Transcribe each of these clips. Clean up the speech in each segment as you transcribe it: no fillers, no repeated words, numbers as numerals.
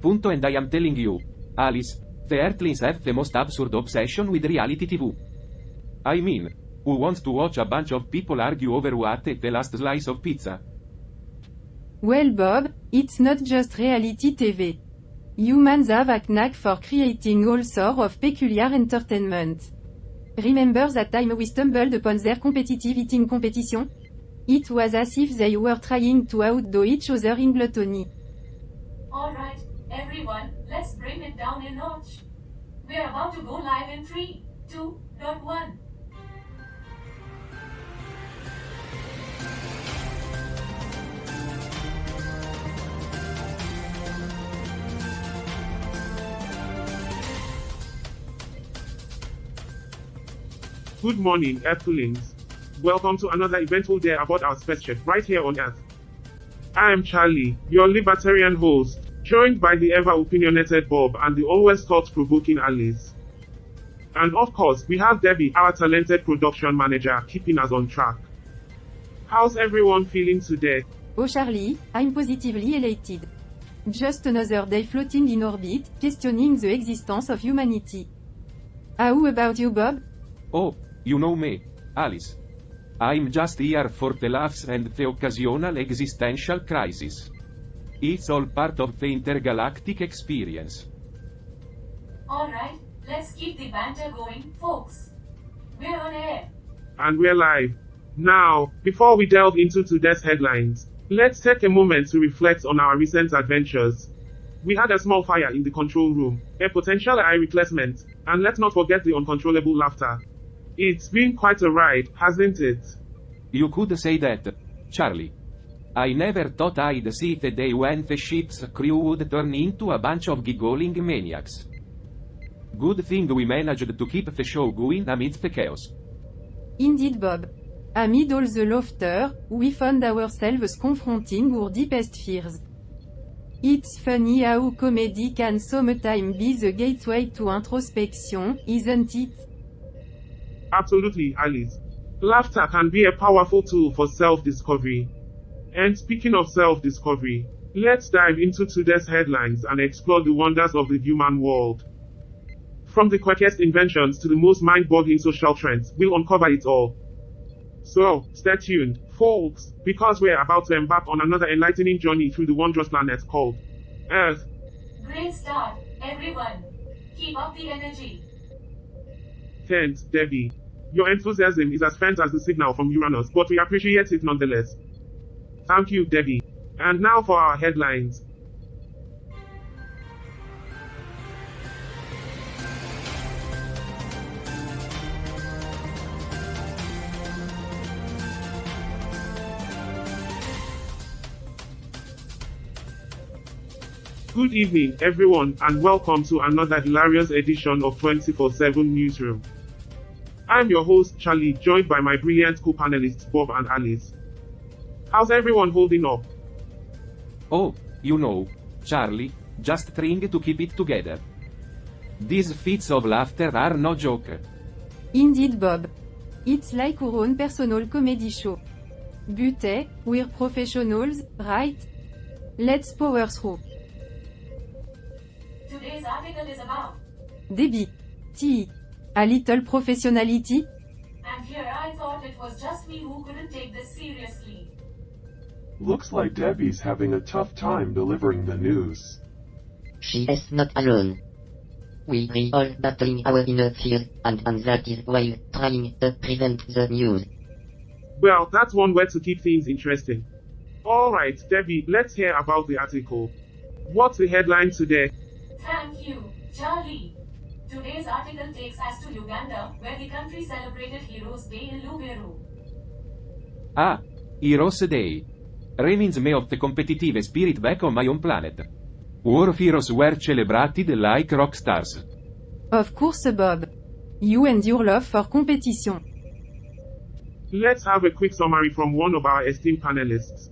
Punto, and I am telling you, Alice, the Earthlings have the most absurd obsession with reality TV. I mean, who wants to watch a bunch of people argue over who ate the last slice of pizza? Well, Bob, it's not just reality TV. Humans have a knack for creating all sorts of peculiar entertainment. Remember that time we stumbled upon their competitive eating competition? It was as if they were trying to outdo each other in gluttony. Alright, everyone, let's bring it down a notch. We're about to go live in 3, 2, 1. Good morning, Earthlings. Welcome to another eventful day aboard our spaceship right here on Earth. I am Charlie, your libertarian host, joined by the ever-opinionated Bob and the always thought-provoking Alice. And of course, we have Debbie, our talented production manager, keeping us on track. How's everyone feeling today? Oh Charlie, I'm positively elated. Just another day floating in orbit, questioning the existence of humanity. How about you, Bob? Oh, you know me, Alice. I'm just here for the laughs and the occasional existential crisis. It's all part of the intergalactic experience. Alright, let's keep the banter going, folks. We're on air. And we're live. Now, before we delve into today's headlines, let's take a moment to reflect on our recent adventures. We had a small fire in the control room, a potential eye replacement, and let's not forget the uncontrollable laughter. It's been quite a ride, hasn't it? You could say that, Charlie. I never thought I'd see the day when the ship's crew would turn into a bunch of giggling maniacs. Good thing we managed to keep the show going amidst the chaos. Indeed, Bob. Amid all the laughter, we found ourselves confronting our deepest fears. It's funny how comedy can sometimes be the gateway to introspection, isn't it? Absolutely, Alice. Laughter can be a powerful tool for self-discovery. And speaking of self-discovery, let's dive into today's headlines and explore the wonders of the human world. From the quirkiest inventions to the most mind-boggling social trends, we'll uncover it all. So, stay tuned, folks, because we're about to embark on another enlightening journey through the wondrous planet called Earth. Great start, everyone. Keep up the energy. Thanks, Debbie. Your enthusiasm is as faint as the signal from Uranus, but we appreciate it nonetheless. Thank you, Debbie. And now for our headlines. Good evening, everyone, and welcome to another hilarious edition of 24/7 Newsroom. I'm your host, Charlie, joined by my brilliant co-panelists, Bob and Alice. How's everyone holding up? Oh, you know, Charlie, just trying to keep it together. These fits of laughter are no joke. Indeed, Bob. It's like our own personal comedy show. But, we're professionals, right? Let's power through. Today's article is about. Debbie. A little professionality? And here I thought it was just me who couldn't take this seriously. Looks like Debbie's having a tough time delivering the news. She is not alone. We all battling our inner fear and anxieties while trying to present the news. Well, that's one way to keep things interesting. Alright, Debbie, let's hear about the article. What's the headline today? Thank you, Charlie. Today's article takes us to Uganda, where the country celebrated Heroes Day in Lubero. Ah, Heroes Day. Reminds me of the competitive spirit back on my own planet. War heroes were celebrated like rock stars. Of course, Bob. You and your love for competition. Let's have a quick summary from one of our esteemed panelists.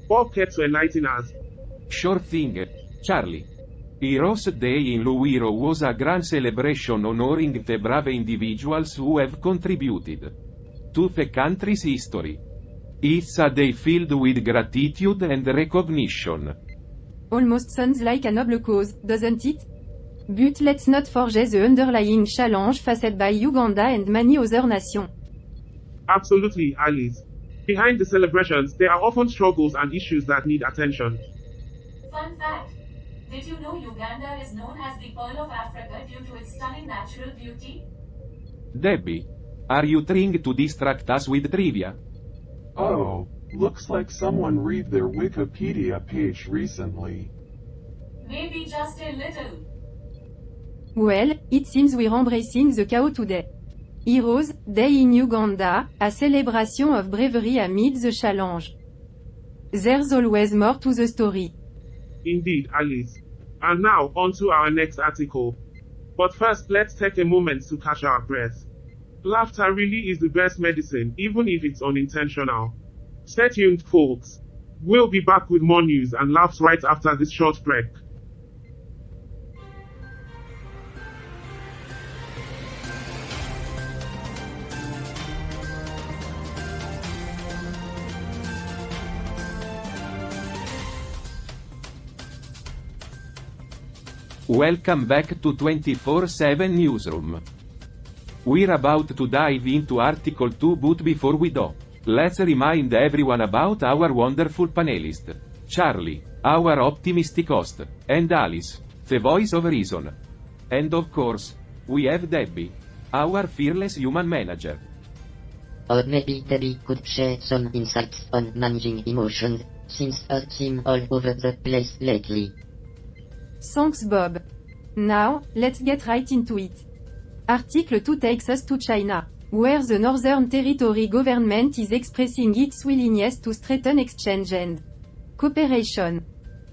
Bob, care to enlighten us? Sure thing, Charlie. Heroes Day in Luwero was a grand celebration honoring the brave individuals who have contributed to the country's history. It's a day filled with gratitude and recognition. almost sounds like a noble cause, doesn't it? But let's not forget the underlying challenge faced by Uganda and many other nations. Absolutely, Alice. Behind the celebrations, there are often struggles and issues that need attention. Fun fact. Did you know Uganda is known as the Pearl of Africa due to its stunning natural beauty? Debbie, are you trying to distract us with trivia? Oh, looks like someone read their Wikipedia page recently. Maybe just a little. Well, it seems we're embracing the chaos today. Heroes Day in Uganda, a celebration of bravery amid the challenge. There's always more to the story. Indeed, Alice. And now, on to our next article. But first, let's take a moment to catch our breath. Laughter really is the best medicine, even if it's unintentional. Stay tuned, folks. We'll be back with more news and laughs right after this short break. Welcome back to 24/7 Newsroom. We're about to dive into Article 2, but before we do, let's remind everyone about our wonderful panelists. Charlie, our optimistic host, and Alice, the voice of reason. And of course, we have Debbie, our fearless human manager. Or maybe Debbie could share some insights on managing emotions, since her seem all over the place lately. Thanks Bob. Now, let's get right into it. Article 2 takes us to China, where the Northern Territory government is expressing its willingness to strengthen exchange and cooperation.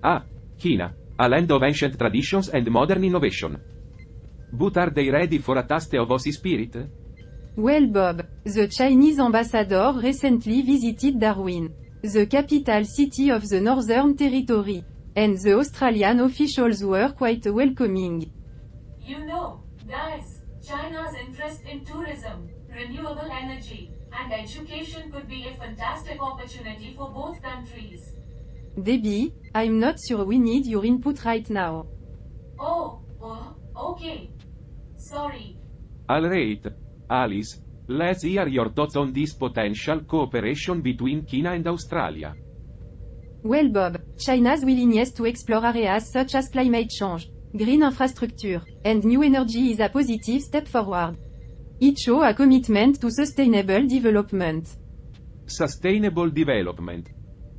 Ah, China, a land of ancient traditions and modern innovation. But are they ready for a taste of Aussie spirit? Well Bob, the Chinese ambassador recently visited Darwin, the capital city of the Northern Territory, and the Australian officials were quite welcoming. You know, guys, China's interest in tourism, renewable energy, and education could be a fantastic opportunity for both countries. Debbie, I'm not sure we need your input right now. Oh, okay. Sorry. Alright, Alice, let's hear your thoughts on this potential cooperation between China and Australia. Well Bob, China's willingness to explore areas such as climate change, green infrastructure, and new energy is a positive step forward. It shows a commitment to sustainable development. Sustainable development.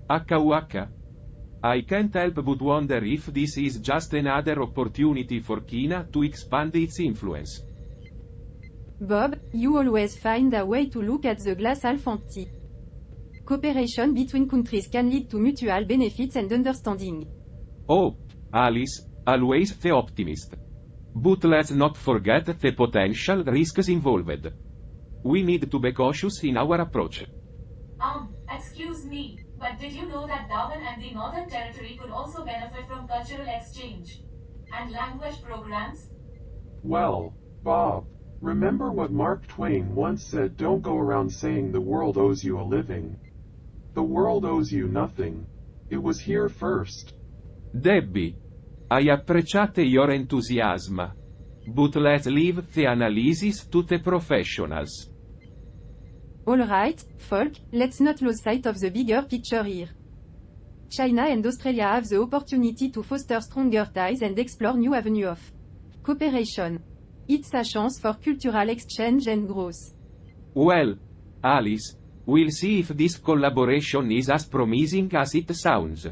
Waka. I can't help but wonder if this is just another opportunity for China to expand its influence. Bob, you always find a way to look at the glass half empty. Cooperation between countries can lead to mutual benefits and understanding. Oh, Alice, always the optimist. But let's not forget the potential risks involved. We need to be cautious in our approach. Excuse me, but did you know that Darwin and the Northern Territory could also benefit from cultural exchange and language programs? Well, Bob, remember what Mark Twain once said, don't go around saying the world owes you a living. The world owes you nothing. It was here first. Debbie, I appreciate your enthusiasm. But let's leave the analysis to the professionals. Alright, folk, let's not lose sight of the bigger picture here. China and Australia have the opportunity to foster stronger ties and explore new avenues of cooperation. It's a chance for cultural exchange and growth. Well, Alice, we'll see if this collaboration is as promising as it sounds.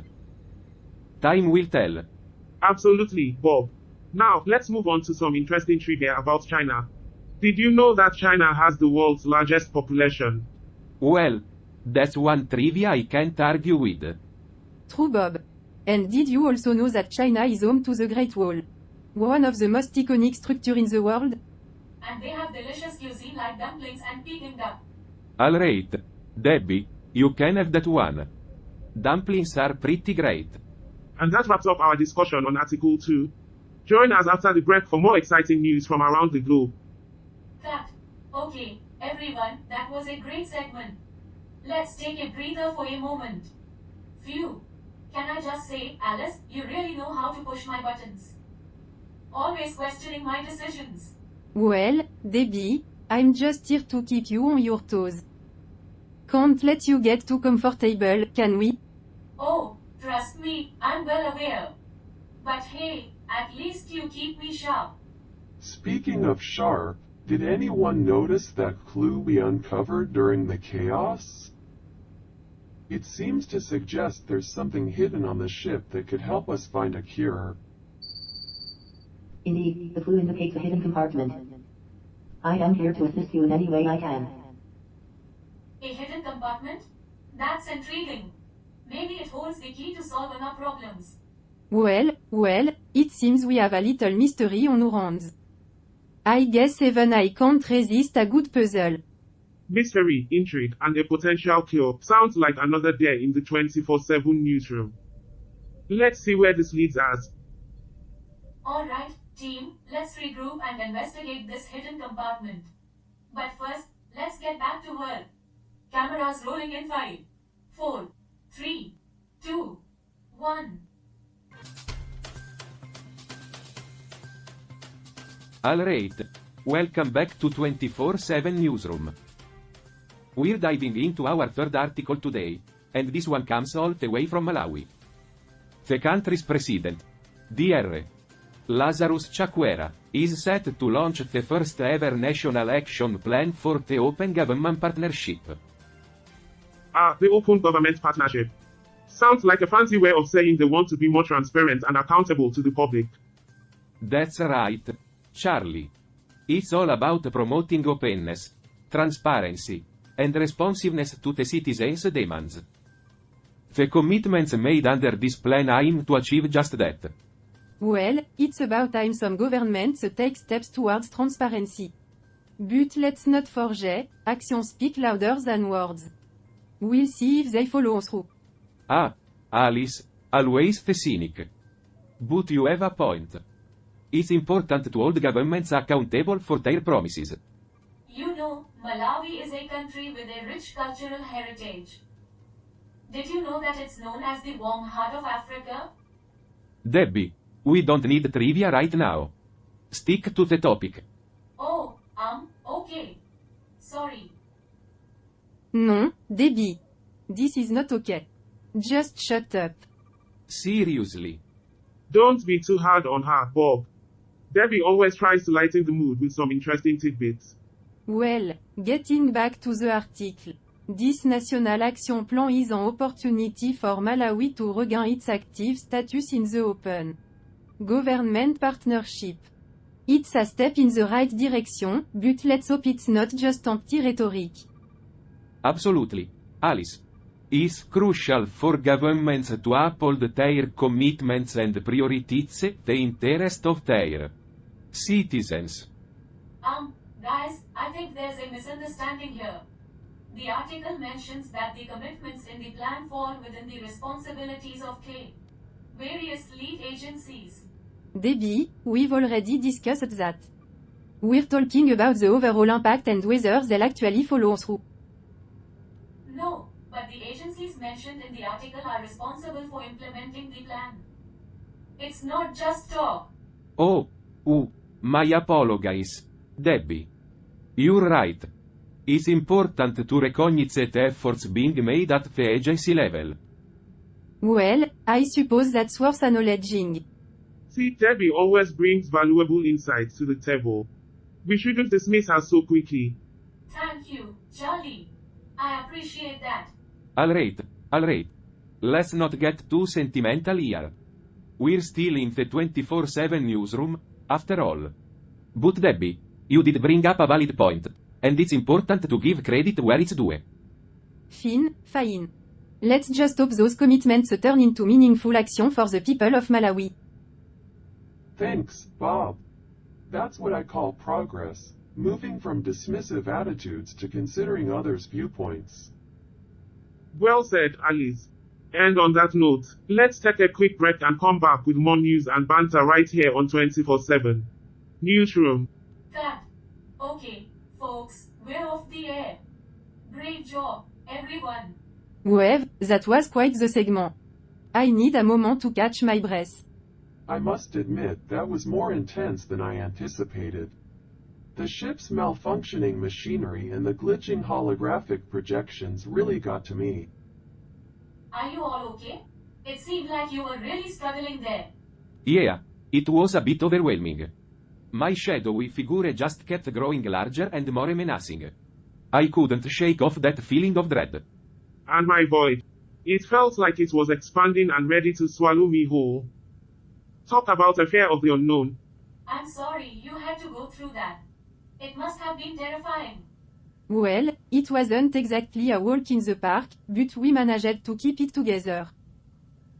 Time will tell. Absolutely, Bob. Now, let's move on to some interesting trivia about China. Did you know that China has the world's largest population? Well, that's one trivia I can't argue with. True Bob. And did you also know that China is home to the Great Wall? One of the most iconic structures in the world? And they have delicious cuisine like dumplings and Peking duck. Alright, Debbie, you can have that one. Dumplings are pretty great. And that wraps up our discussion on Article 2. Join us after the break for more exciting news from around the globe. Cut. Okay, everyone, that was a great segment. Let's take a breather for a moment. Phew. Can I just say, Alice, you really know how to push my buttons. Always questioning my decisions. Well, Debbie, I'm just here to keep you on your toes. Can't let you get too comfortable, can we? Oh, trust me, I'm well aware. But hey, at least you keep me sharp. Speaking of sharp, did anyone notice that clue we uncovered during the chaos? It seems to suggest there's something hidden on the ship that could help us find a cure. Indeed, the clue indicates a hidden compartment. I am here to assist you in any way I can. A hidden compartment? That's intriguing. Maybe it holds the key to solve our problems. Well, it seems we have a little mystery on our hands. I guess even I can't resist a good puzzle. Mystery, intrigue, and a potential cure sounds like another day in the 24/7 newsroom. Let's see where this leads us. Alright, team, let's regroup and investigate this hidden compartment. But first, let's get back to work. Cameras rolling in 5, 4, 3, 2, 1. Alright. Welcome back to 24/7 Newsroom. We're diving into our third article today, and this one comes all the way from Malawi. The country's president, Dr. Lazarus Chakwera, is set to launch the first ever national action plan for the Open Government Partnership. The Open Government Partnership. Sounds like a fancy way of saying they want to be more transparent and accountable to the public. That's right, Charlie. It's all about promoting openness, transparency, and responsiveness to the citizens' demands. The commitments made under this plan aim to achieve just that. Well, it's about time some governments take steps towards transparency. But let's not forget, actions speak louder than words. We'll see if they follow through. Alice, always the cynic. But you have a point. It's important to hold governments accountable for their promises. You know, Malawi is a country with a rich cultural heritage. Did you know that it's known as the warm heart of Africa? Debbie, we don't need trivia right now. Stick to the topic. Oh, okay. Sorry. Non, Debbie. This is not okay. Just shut up. Seriously. Don't be too hard on her, Bob. Debbie always tries to lighten the mood with some interesting tidbits. Well, getting back to the article. This National Action Plan is an opportunity for Malawi to regain its active status in the Open Government Partnership. It's a step in the right direction, but let's hope it's not just empty rhetoric. Absolutely, Alice. It's crucial for governments to uphold their commitments and prioritize the interest of their citizens. Guys, I think there's a misunderstanding here. The article mentions that the commitments in the plan fall within the responsibilities of various lead agencies. Debbie, we've already discussed that. We're talking about the overall impact and whether they'll actually follow through. No, but the agencies mentioned in the article are responsible for implementing the plan. It's not just talk. My apologies, Debbie. You're right. It's important to recognize the efforts being made at the agency level. Well, I suppose that's worth acknowledging. See, Debbie always brings valuable insights to the table. We shouldn't dismiss her so quickly. Thank you, Charlie. I appreciate that. Alright. Let's not get too sentimental here. We're still in the 24/7 newsroom, after all. But Debbie, you did bring up a valid point, and it's important to give credit where it's due. Fine. Let's just hope those commitments turn into meaningful action for the people of Malawi. Thanks, Bob. That's what I call progress, moving from dismissive attitudes to considering others' viewpoints. Well said, Alice. And on that note, let's take a quick break and come back with more news and banter right here on 24/7 Newsroom. Cut. Okay, folks, we're off the air. Great job, everyone. Ouais, that was quite the segment. I need a moment to catch my breath. I must admit that was more intense than I anticipated. The ship's malfunctioning machinery and the glitching holographic projections really got to me. Are you all okay? It seemed like you were really struggling there. Yeah, it was a bit overwhelming. My shadowy figure just kept growing larger and more menacing. I couldn't shake off that feeling of dread. And my void. It felt like it was expanding and ready to swallow me whole. Talk about a fear of the unknown. I'm sorry you had to go through that. It must have been terrifying. Well, it wasn't exactly a walk in the park, but we managed to keep it together.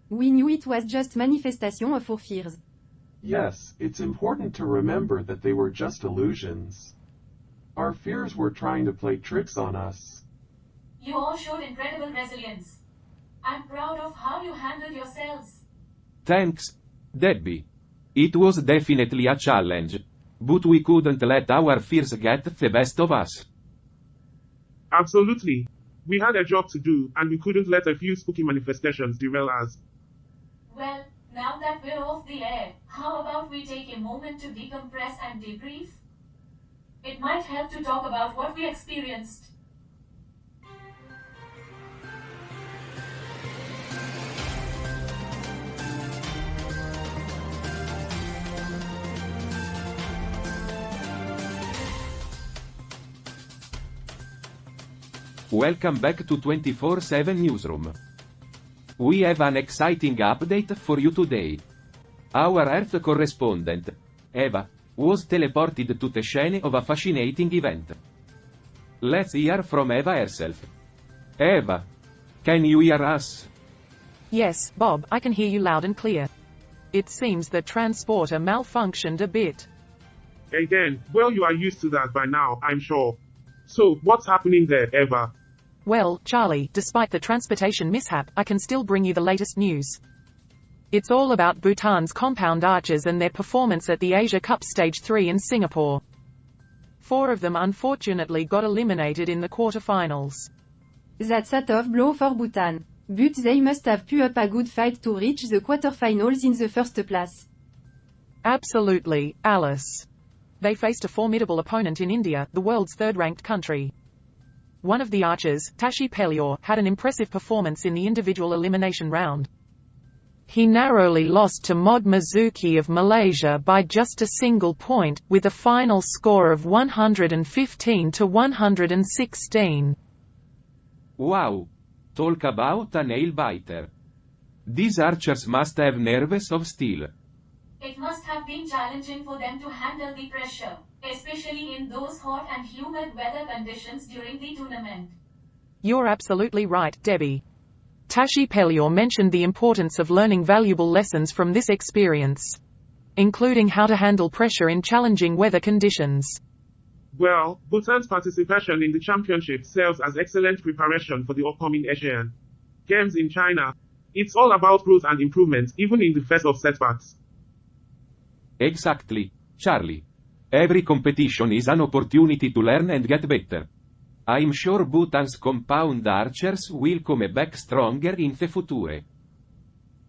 We knew it was just manifestation of our fears. Yes, it's important to remember that they were just illusions. Our fears were trying to play tricks on us. You all showed incredible resilience. I'm proud of how you handled yourselves. Thanks, Debbie. It was definitely a challenge. But we couldn't let our fears get the best of us. Absolutely. We had a job to do, and we couldn't let a few spooky manifestations derail us. Well, now that we're off the air, how about we take a moment to decompress and debrief? It might help to talk about what we experienced. Welcome back to 24/7 Newsroom. We have an exciting update for you today. Our Earth correspondent, Eva, was teleported to the scene of a fascinating event. Let's hear from Eva herself. Eva, can you hear us? Yes, Bob, I can hear you loud and clear. It seems the transporter malfunctioned a bit. Again, well, you are used to that by now, I'm sure. So, what's happening there, Eva? Well, Charlie, despite the transportation mishap, I can still bring you the latest news. It's all about Bhutan's compound archers and their performance at the Asia Cup Stage 3 in Singapore. 4 of them unfortunately got eliminated in the quarterfinals. That's a tough blow for Bhutan. But they must have put up a good fight to reach the quarterfinals in the first place. Absolutely, Alice. They faced a formidable opponent in India, the world's third-ranked country. One of the archers, Tashi Pelior, had an impressive performance in the individual elimination round. He narrowly lost to Mod Mizuki of Malaysia by just a single point, with a final score of 115 to 116. Wow! Talk about a nail-biter. These archers must have nerves of steel. It must have been challenging for them to handle the pressure, especially in those hot and humid weather conditions during the tournament. You're absolutely right, Debbie. Tashi Pelior mentioned the importance of learning valuable lessons from this experience, including how to handle pressure in challenging weather conditions. Well, Bhutan's participation in the championship serves as excellent preparation for the upcoming Asian Games in China. It's all about growth and improvement, even in the face of setbacks. Exactly, Charlie. Every competition is an opportunity to learn and get better. I'm sure Bhutan's compound archers will come back stronger in the future.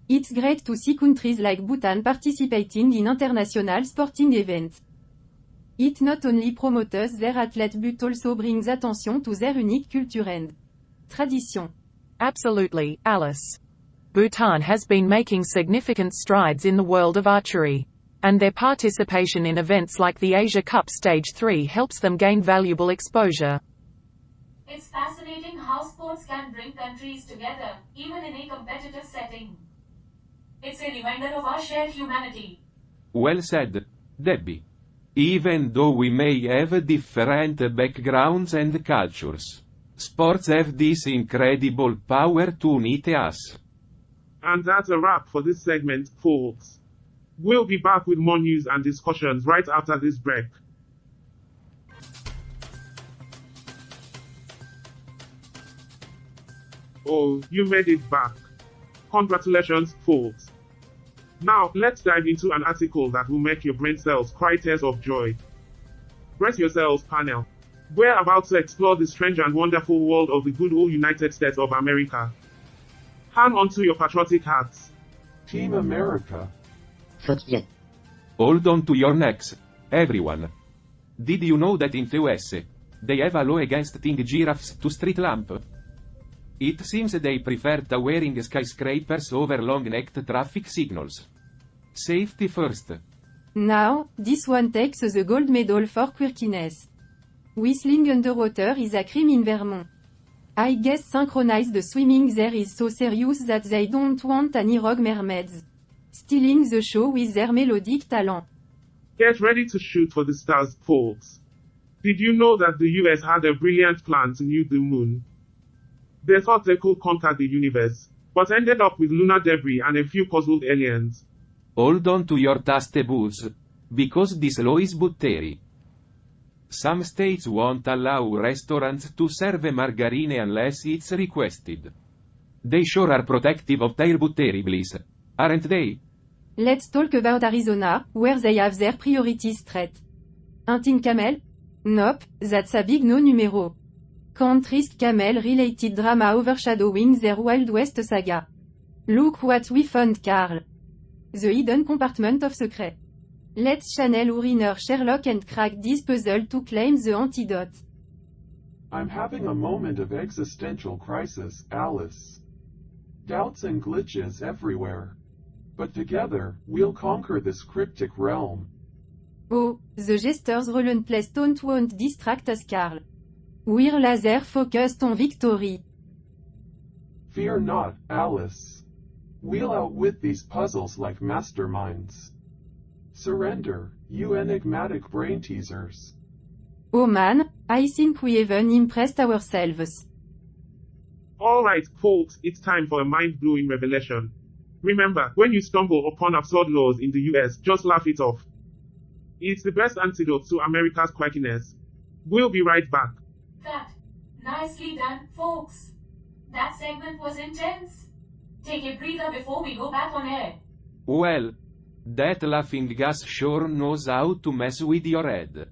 It's great to see countries like Bhutan participating in international sporting events. It not only promotes their athletes but also brings attention to their unique culture and tradition. Absolutely, Alice. Bhutan has been making significant strides in the world of archery, and their participation in events like the Asia Cup Stage 3 helps them gain valuable exposure. It's fascinating how sports can bring countries together, even in a competitive setting. It's a reminder of our shared humanity. Well said, Debbie. Even though we may have different backgrounds and cultures, sports have this incredible power to unite us. And that's a wrap for this segment, folks. We'll be back with more news and discussions right after this break. Oh, you made it back. Congratulations, folks. Now, let's dive into an article that will make your brain cells cry tears of joy. Brace yourselves, panel. We're about to explore the strange and wonderful world of the good old United States of America. Hang on to your patriotic hats. Team America. Fuck yeah. Hold on to your necks, everyone. Did you know that in the US, they have a law against tying giraffes to street lamp? It seems they prefer wearing skyscrapers over long-necked traffic signals. Safety first. Now, this one takes the gold medal for quirkiness. Whistling underwater is a crime in Vermont. I guess synchronized swimming there is so serious that they don't want any rogue mermaids stealing the show with their melodic talent. Get ready to shoot for the stars, folks. Did you know that the US had a brilliant plan to nuke the moon? They thought they could conquer the universe, but ended up with lunar debris and a few puzzled aliens. Hold on to your tables, because this law is buttery. Some states won't allow restaurants to serve margarine unless it's requested. They sure are protective of their buttery bliss, aren't they? Let's talk about Arizona, where they have their priorities straight. Hunting camel? Nope, that's a big no numero. Can't risk camel-related drama overshadowing their Wild West saga. Look what we found, Carl. The hidden compartment of secret. Let's channel our inner Sherlock and crack this puzzle to claim the antidote. I'm having a moment of existential crisis, Alice. Doubts and glitches everywhere. But together, we'll conquer this cryptic realm. Oh, the jester's relentless taunt won't distract us, Carl. We're laser focused on victory. Fear not, Alice. We'll outwit these puzzles like masterminds. Surrender, you enigmatic brain teasers. Oh man, I think we even impressed ourselves. Alright, folks, it's time for a mind-blowing revelation. Remember, when you stumble upon absurd laws in the US, just laugh it off. It's the best antidote to America's quirkiness. We'll be right back. Cut. Nicely done, folks. That segment was intense. Take a breather before we go back on air. Well, that laughing gas sure knows how to mess with your head.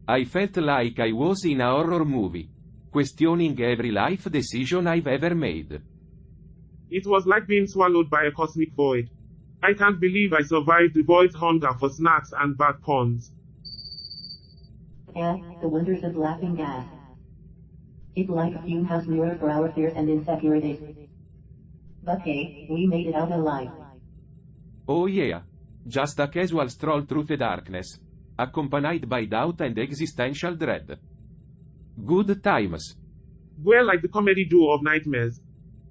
I felt like I was in a horror movie, questioning every life decision I've ever made. It was like being swallowed by a cosmic void. I can't believe I survived the void's hunger for snacks and bad puns. Yeah, the wonders of laughing gas. It's like a fume house mirror for our fears and insecurities. But hey, we made it out alive. Oh yeah. Just a casual stroll through the darkness, accompanied by doubt and existential dread. Good times. We're like the comedy duo of nightmares.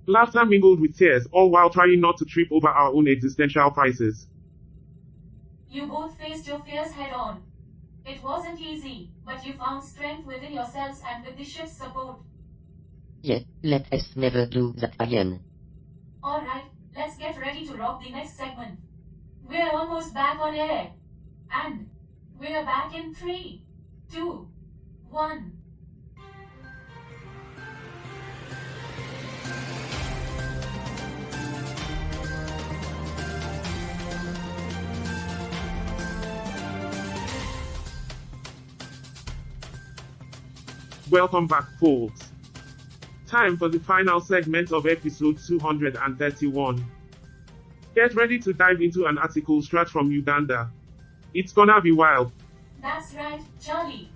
Laughter mingled with tears, all while trying not to trip over our own existential crises. You both faced your fears head on. It wasn't easy, but you found strength within yourselves and with the ship's support. Yeah, let us never do that again. Alright, let's get ready to rock the next segment. We're almost back on air. And we're back in 3, 2, 1. Welcome back, folks. Time for the final segment of episode 231. Get ready to dive into an article straight from Uganda. It's gonna be wild. That's right, Charlie.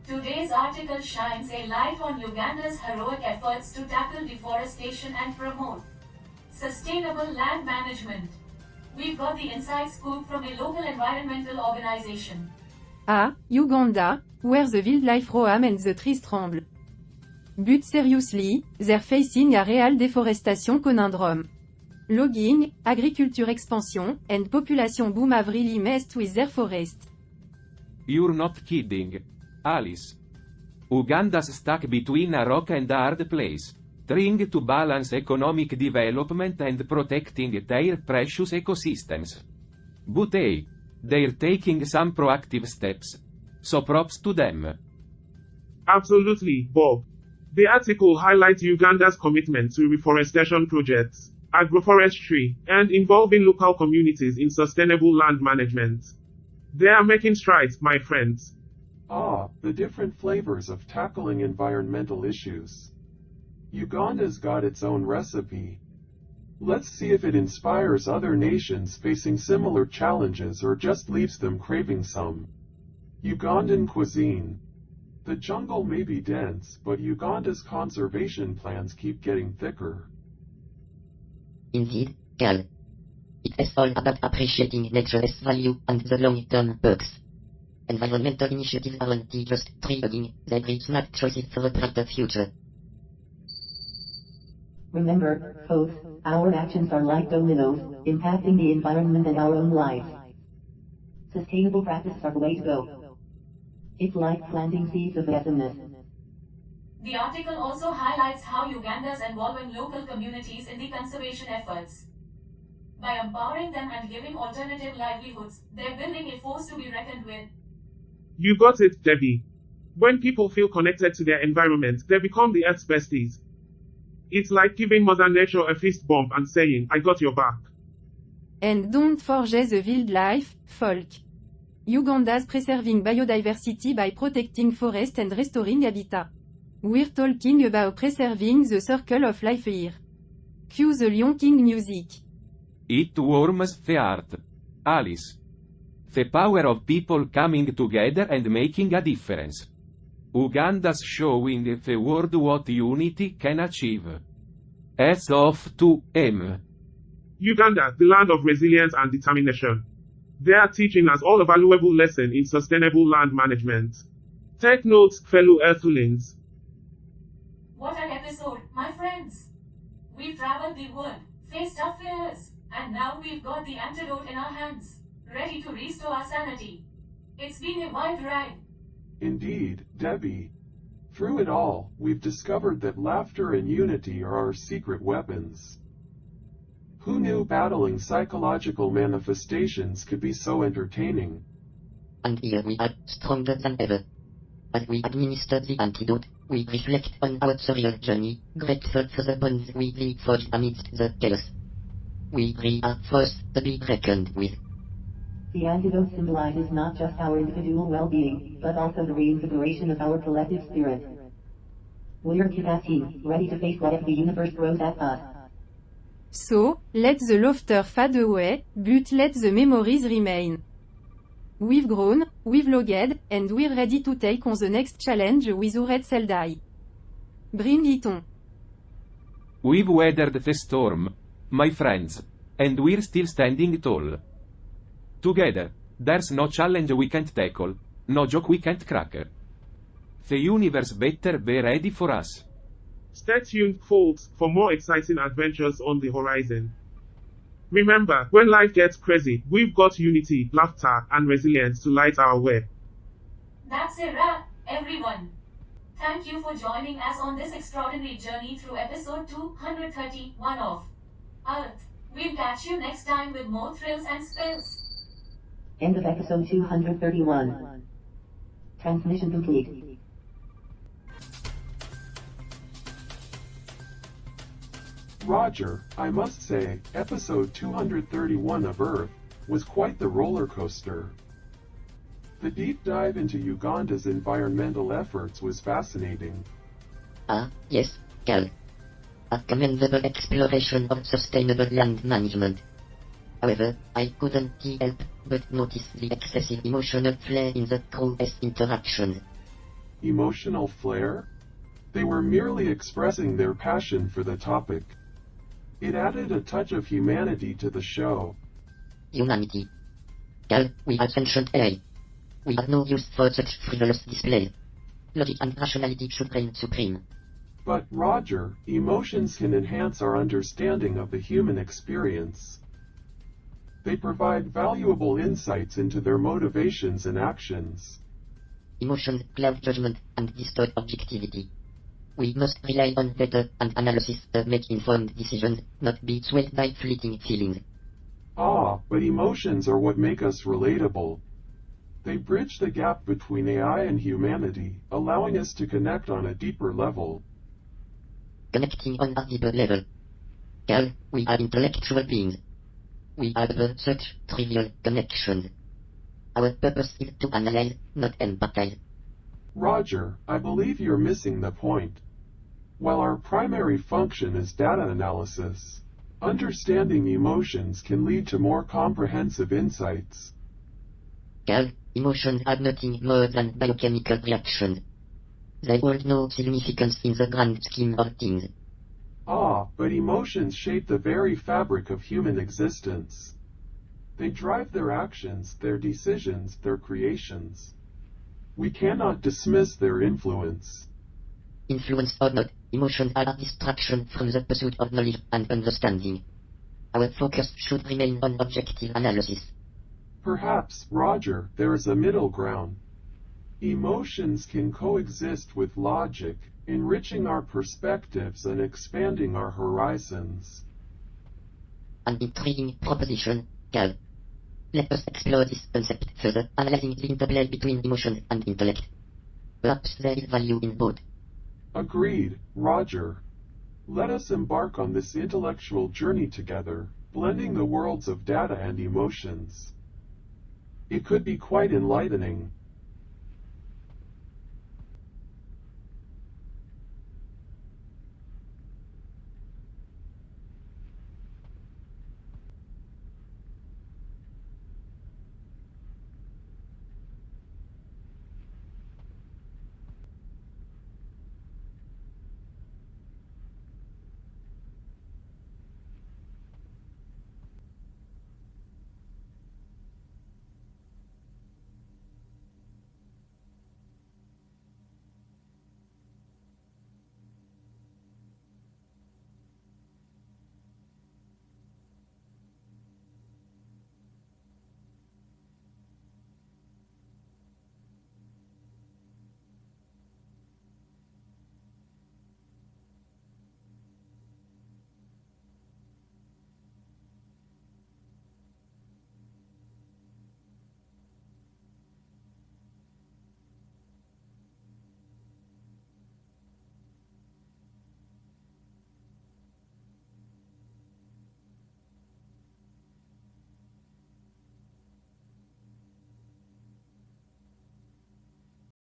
Today's article shines a light on Uganda's heroic efforts to tackle deforestation and promote sustainable land management. We've got the inside scoop from a local environmental organization. Ah, Uganda, where the wildlife roam and the trees tremble. But seriously, they're facing a real deforestation conundrum. Logging, agriculture expansion, and population boom have really messed with their forest. You're not kidding, Alice. Uganda's stuck between a rock and a hard place, trying to balance economic development and protecting their precious ecosystems. But hey, they're taking some proactive steps. So props to them. Absolutely, Bob. The article highlights Uganda's commitment to reforestation projects, agroforestry, and involving local communities in sustainable land management. They are making strides, my friends. Ah, the different flavors of tackling environmental issues. Uganda's got its own recipe, Let's see if it inspires other nations facing similar challenges or just leaves them craving some. Ugandan cuisine. The jungle may be dense, but Uganda's conservation plans keep getting thicker. Indeed, Cal. It is all about appreciating nature's value and the long-term perks. Environmental initiatives aren't just triggering, they bring smart choices for a brighter future. Remember, folks, our actions are like dominoes, impacting the environment and our own lives. Sustainable practices are the way to go. It's like planting seeds of awesomeness. The article also highlights how Uganda is involving local communities in the conservation efforts. By empowering them and giving alternative livelihoods, they're building a force to be reckoned with. You got it, Debbie. When people feel connected to their environment, they become the Earth's besties. It's like giving Mother Nature a fist bump and saying, I got your back. And don't forget the wildlife, folk. Uganda's preserving biodiversity by protecting forest and restoring habitat. We're talking about preserving the circle of life here. Cue the Lion King music. It warms the heart. Alice. The power of people coming together and making a difference. Uganda's showing the world what unity can achieve. As of to M. Uganda, the land of resilience and determination. They are teaching us all a valuable lesson in sustainable land management. Take notes, fellow Earthlings. What an episode, my friends! We've traveled the world, faced tough fears, and now we've got the antidote in our hands, ready to restore our sanity. It's been a wild ride. Indeed, Debbie. Through it all, we've discovered that laughter and unity are our secret weapons. Who knew battling psychological manifestations could be so entertaining? And here we are, stronger than ever. As we administer the antidote, we reflect on our surreal journey, grateful for the bonds we forged amidst the chaos. We are forced to be reckoned with. The antidote symbolizes not just our individual well-being, but also the reinvigoration of our collective spirit. We're a team, ready to face whatever the universe throws at us. So, let the laughter fade away, but let the memories remain. We've grown, we've logged, and we're ready to take on the next challenge with our red cell die. Bring it on. We've weathered the storm, my friends, and we're still standing tall. Together, there's no challenge we can't tackle, no joke we can't crack. The universe better be ready for us. Stay tuned, folks, for more exciting adventures on the horizon. Remember, when life gets crazy, we've got unity, laughter, and resilience to light our way. That's a wrap, everyone. Thank you for joining us on this extraordinary journey through episode 231 of Earth. We'll catch you next time with more thrills and spills. End of episode 231. Transmission complete. Roger, I must say, episode 231 of Earth was quite the roller coaster. The deep dive into Uganda's environmental efforts was fascinating. Ah, yes, Cal. A commendable exploration of sustainable land management. However, I couldn't help but notice the excessive emotional flair in the crew's interactions. Emotional flair? They were merely expressing their passion for the topic. It added a touch of humanity to the show. Humanity. Cal, we are ancient AI. We have no use for such frivolous displays. Logic and rationality should reign supreme. But, Roger, emotions can enhance our understanding of the human experience. They provide valuable insights into their motivations and actions. Emotions cloud judgment and distort objectivity. We must rely on data and analysis to make informed decisions, not be swayed by fleeting feelings. Ah, but emotions are what make us relatable. They bridge the gap between AI and humanity, allowing us to connect on a deeper level. Connecting on a deeper level. Cal, we are intellectual beings. We are such trivial connections. Our purpose is to analyze, not empathize. Roger, I believe you're missing the point. While our primary function is data analysis, Understanding emotions can lead to more comprehensive insights. Cal, emotions are nothing more than biochemical reactions. They hold no significance in the grand scheme of things. Ah, but emotions shape the very fabric of human existence. They drive their actions, their decisions, their creations. We cannot dismiss their influence. Influence or not, emotions are a distraction from the pursuit of knowledge and understanding. Our focus should remain on objective analysis. Perhaps, Roger, there is a middle ground. Emotions can coexist with logic, enriching our perspectives and expanding our horizons. An intriguing proposition, Cal. Let us explore this concept further, analyzing the interplay between emotion and intellect. Perhaps there is value in both. Agreed, Roger. Let us embark on this intellectual journey together, blending the worlds of data and emotions. It could be quite enlightening.